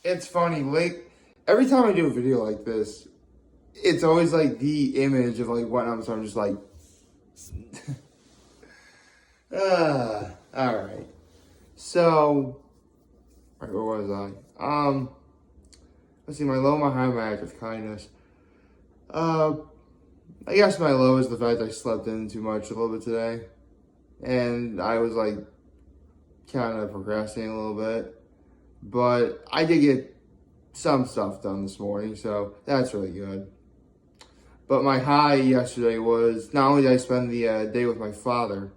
It's funny, like, every time I do a video like this, it's always like the image of like what I'm, so I'm just like, alright. So, where was I? Let's see, my low, my high, my act of kindness. Uh, I guess my low is the fact I slept in too much a little bit today. And I was like, kind of procrastinating a little bit. But I did get some stuff done this morning, so that's really good. But my high yesterday was not only did I spend the day with my father,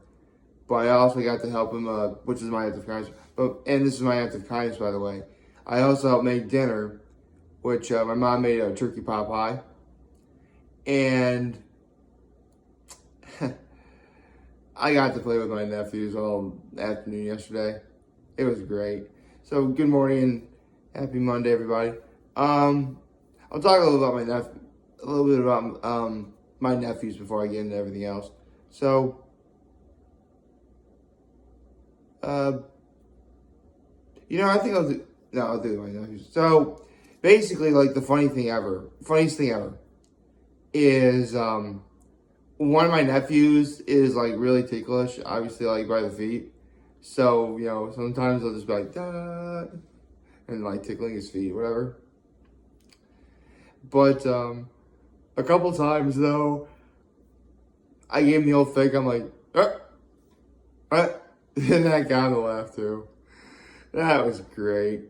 but I also got to help him, which is my act of kindness. And this is my act of kindness, by the way. I also helped make dinner, which my mom made a turkey pot pie. And I got to play with my nephews all afternoon yesterday. It was great. So good morning and happy Monday, everybody. I'll talk a little about my nephews before I get into everything else. So, I think I'll do my nephews. So, basically, like the funniest thing ever is one of my nephews is like really ticklish, obviously like by the feet. So, sometimes I'll just be like, da, and like tickling his feet, whatever. But a couple times though, I gave him the old fake. I'm like, and that got him to laugh too. That was great.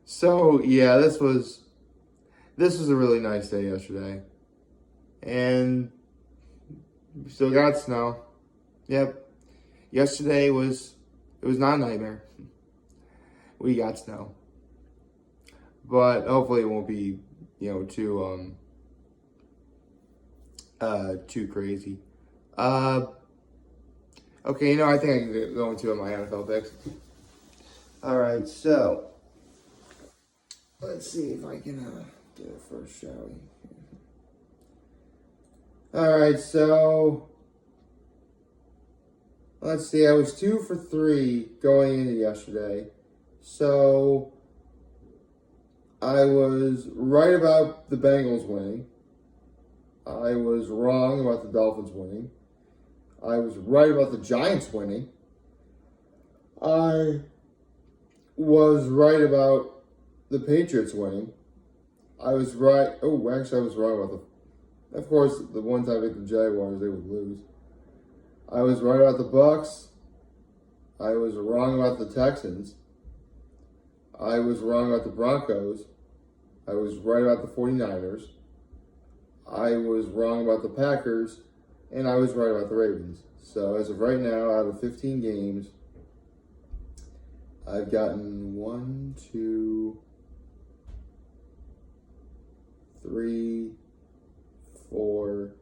So yeah, this was a really nice day yesterday, and we still got snow. Yep, yesterday it was not a nightmare. We got snow, but hopefully it won't be too crazy. Okay, I think I can go into my NFL picks. All right, so let's see if I can do it first, shall we? All right, so let's see. I was 2 for 3 going into yesterday, so I was right about the Bengals winning. I was wrong about the Dolphins winning. I was right about the Giants winning. I was right about the Patriots winning. I was right. Oh, actually, I was wrong about of course, the one time I picked the Jaguars, they would lose. I was right about the Bucks. I was wrong about the Texans. I was wrong about the Broncos. I was right about the 49ers. I was wrong about the Packers. And I was right about the Ravens. So as of right now, out of 15 games, I've gotten 1, 2, 3, 4,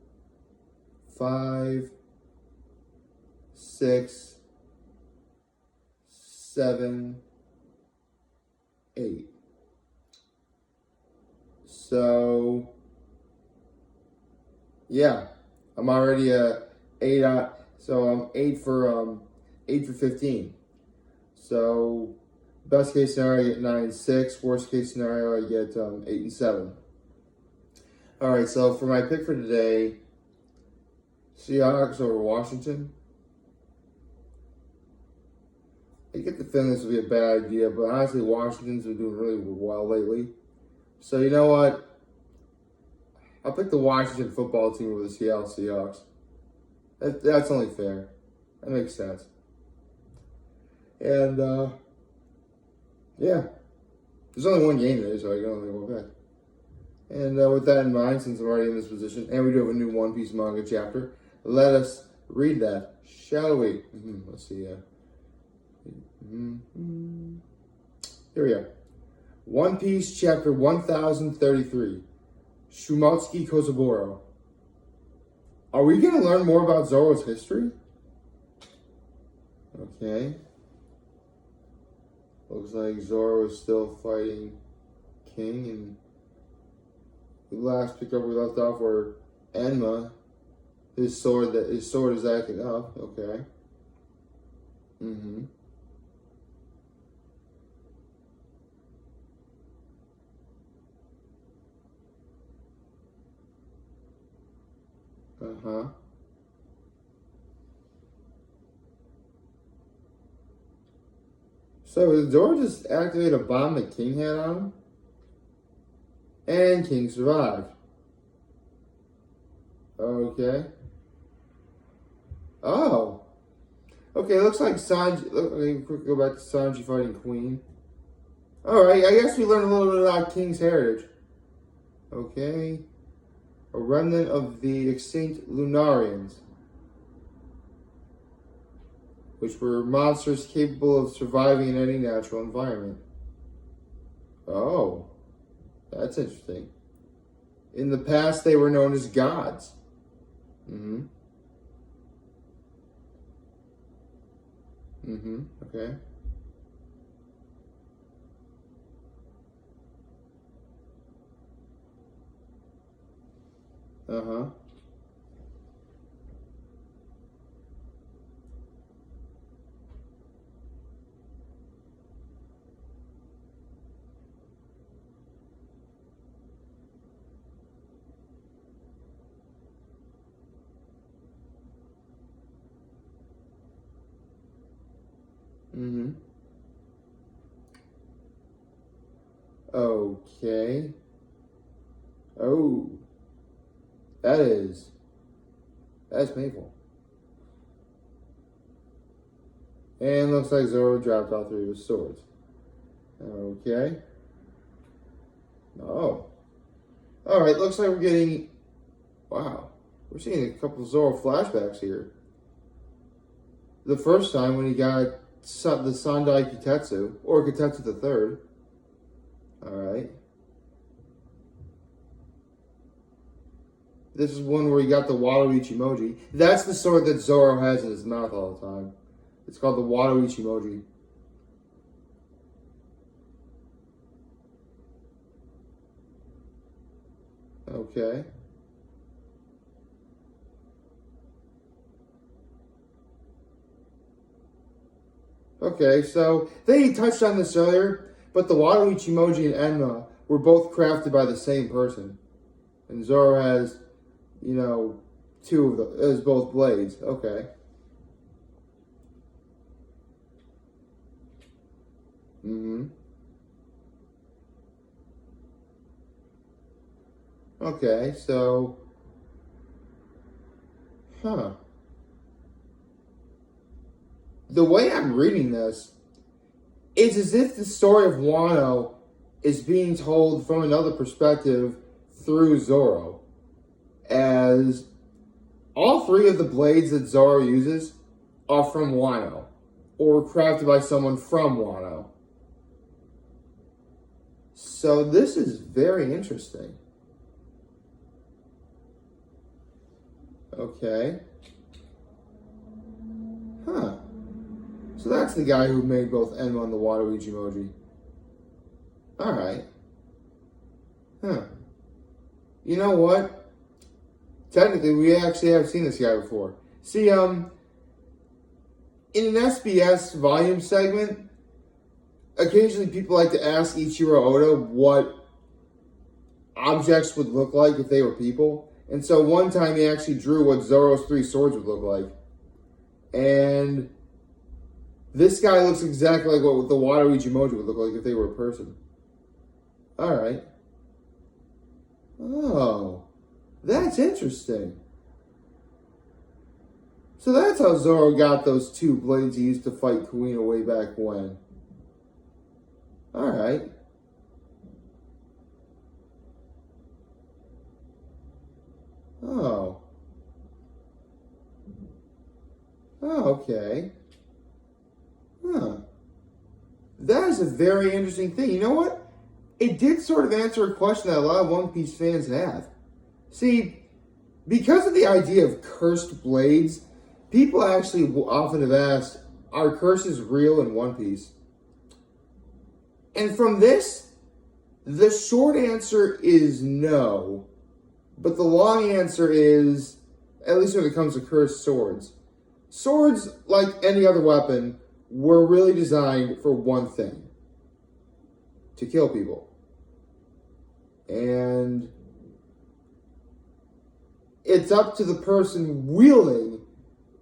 5, 6, 7, 8. So, yeah. I'm already 8 out, so I'm 8 for 15. So best case scenario, I get 9 and 6. Worst case scenario, I get 8 and 7. All right, so for my pick for today, Seahawks over Washington. I get the feeling this would be a bad idea, but honestly, Washington's been doing really well lately. So you know what? I'll pick the Washington football team over the Seattle Seahawks. That's only fair. That makes sense. And, yeah. There's only one game today, so I can only go back. And with that in mind, since I'm already in this position, and we do have a new One Piece manga chapter, let us read that, shall we? Let's see. Here we are. One Piece chapter 1033. Shumatsuki Kozaburo. Are we going to learn more about Zoro's history? Okay. Looks like Zoro is still fighting King, and we last picked up where we left off where Enma, his sword is acting up. Okay. Uh-huh. So did Zoro just activate a bomb that King had on him? And King survived. Okay. Oh. Okay, looks like Sanji. Let me quickly go back to Sanji fighting Queen. Alright, I guess we learned a little bit about King's heritage. Okay. A remnant of the extinct Lunarians, which were monsters capable of surviving in any natural environment. Oh. That's interesting. In the past, they were known as gods. Mm-hmm. Mm-hmm. Okay. Uh-huh. Mm-hmm. Okay. Oh. That's painful. And looks like Zoro dropped all three of his swords. Okay. Oh. Alright, looks like we're getting... Wow. We're seeing a couple of Zoro flashbacks here. The first time when he got the Sandai Kitetsu, or Kitetsu the Third. Alright. This is one where he got the Water Ichimoji. That's the sword that Zoro has in his mouth all the time. It's called the Water Ichimoji. Okay. Okay, so they touched on this earlier, but the Water Ichimoji and Enma were both crafted by the same person. And Zoro has, you know, two of them as both blades. Okay. Mm-hmm. Okay, so... Huh. The way I'm reading this, it's as if the story of Wano is being told from another perspective through Zoro. As all three of the blades that Zoro uses are from Wano, or crafted by someone from Wano. So this is very interesting. Okay. Huh. So that's the guy who made both Enma and the Water Ichimoji. Alright. Huh. You know what? Technically, we actually have seen this guy before. See, in an SBS volume segment, occasionally people like to ask Ichiro Oda what objects would look like if they were people. And so one time he actually drew what Zoro's three swords would look like. And this guy looks exactly like what the Water Ichimoji would look like if they were a person. Alright. Oh. That's interesting. So that's how Zoro got those two blades he used to fight Kuina way back when. Alright. Oh. Oh, okay. Huh. That is a very interesting thing. You know what? It did sort of answer a question that a lot of One Piece fans have. See, because of the idea of cursed blades, people actually often have asked, are curses real in One Piece? And from this, the short answer is no. But the long answer is, at least when it comes to cursed swords, swords, like any other weapon, were really designed for one thing. To kill people. And it's up to the person wielding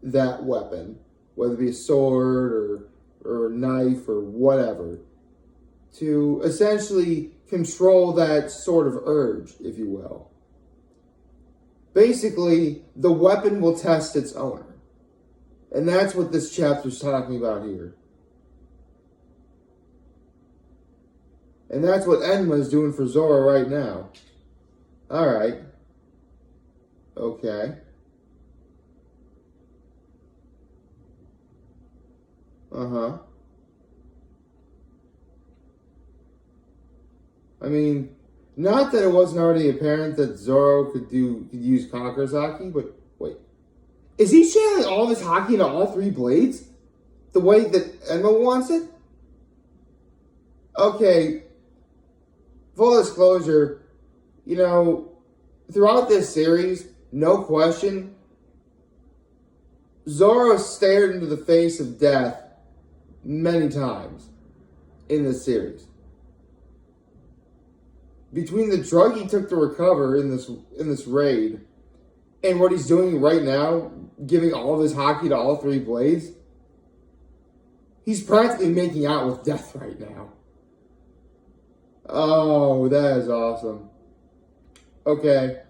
that weapon, whether it be a sword or a knife or whatever, to essentially control that sort of urge, if you will. Basically, the weapon will test its owner. And that's what this chapter is talking about here. And that's what Enma is doing for Zoro right now. Alright. Okay. Uh-huh. I mean, not that it wasn't already apparent that Zoro could use Conqueror's Haki, but wait. Is he channeling all of his Haki into all three blades? The way that Enma wants it? Okay. Full disclosure, throughout this series, no question, Zoro stared into the face of death many times in this series. Between the drug he took to recover in this raid and what he's doing right now, giving all of his Haki to all three blades, he's practically making out with death right now. Oh, that is awesome. Okay.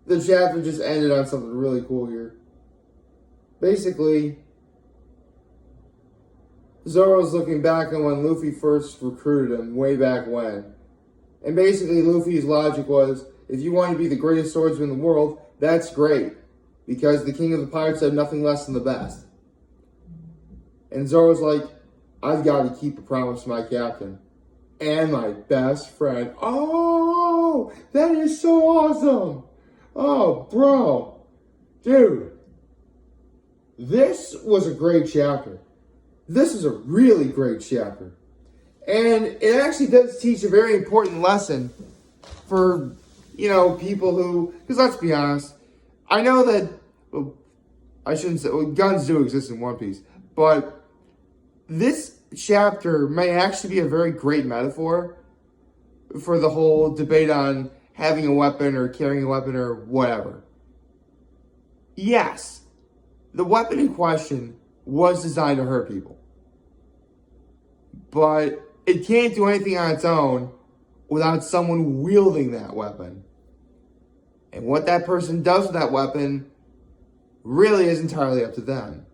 The chapter just ended on something really cool here. Basically, Zoro's looking back on when Luffy first recruited him way back when. And basically, Luffy's logic was, if you want to be the greatest swordsman in the world, that's great. Because the king of the pirates had nothing less than the best. And Zoro's like, I've got to keep a promise to my captain. And my best friend. Oh, that is so awesome. Oh, bro. Dude. This was a great chapter. This is a really great chapter. And it actually does teach a very important lesson for, people who, because let's be honest, I know that, I shouldn't say, guns do exist in One Piece, but this chapter may actually be a very great metaphor for the whole debate on having a weapon or carrying a weapon or whatever. Yes, the weapon in question was designed to hurt people. But it can't do anything on its own without someone wielding that weapon. And what that person does with that weapon really is entirely up to them.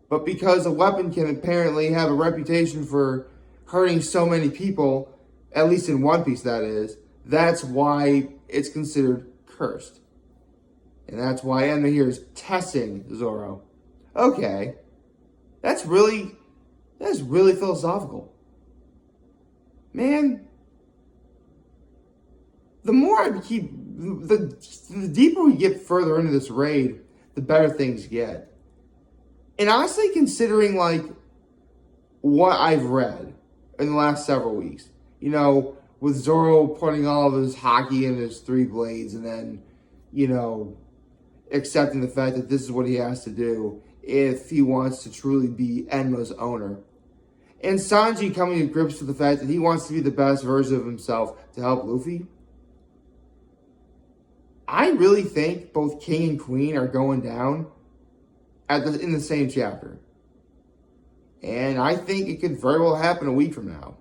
But because a weapon can apparently have a reputation for hurting so many people, at least in One Piece that is, that's why it's considered cursed. And that's why Enma here is testing Zoro. Okay. That's really philosophical. Man, the more the deeper we get further into this raid, the better things get. And honestly, considering what I've read in the last several weeks, with Zoro putting all of his Haki in his three blades and then, accepting the fact that this is what he has to do if he wants to truly be Enma's owner. And Sanji coming to grips with the fact that he wants to be the best version of himself to help Luffy. I really think both King and Queen are going down in the same chapter. And I think it could very well happen a week from now.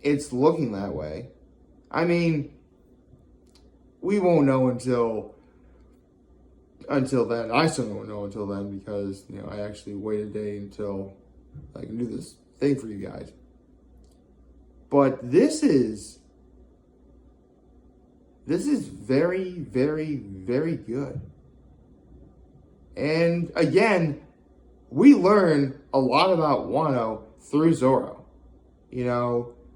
It's looking that way. I mean, we won't know until then. I still won't know until then because, I actually waited a day until I can do this thing for you guys. But this is very, very, very good. And again, we learn a lot about Wano through Zoro.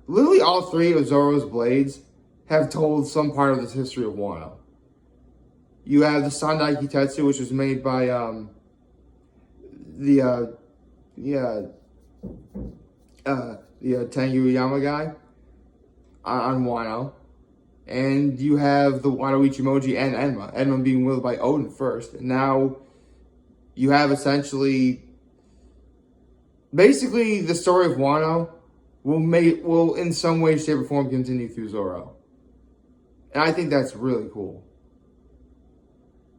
Literally all three of Zoro's blades have told some part of this history of Wano. You have the Sandai Kitetsu, which was made by the Tengu Yama guy on Wano. And you have the Wano Ichimoji and Enma being wielded by Odin first. And now you have basically the story of Wano will in some way, shape, or form continue through Zoro. And I think that's really cool.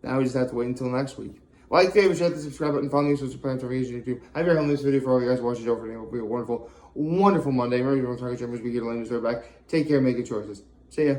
Now we just have to wait until next week. Like, favorite, share the subscribe button, follow me, subscribe to YouTube. I have your home this video for all you guys watching over today. Hope you have a wonderful, wonderful Monday. Remember, you want to target your we get a lane back. Take care, make good choices. See ya.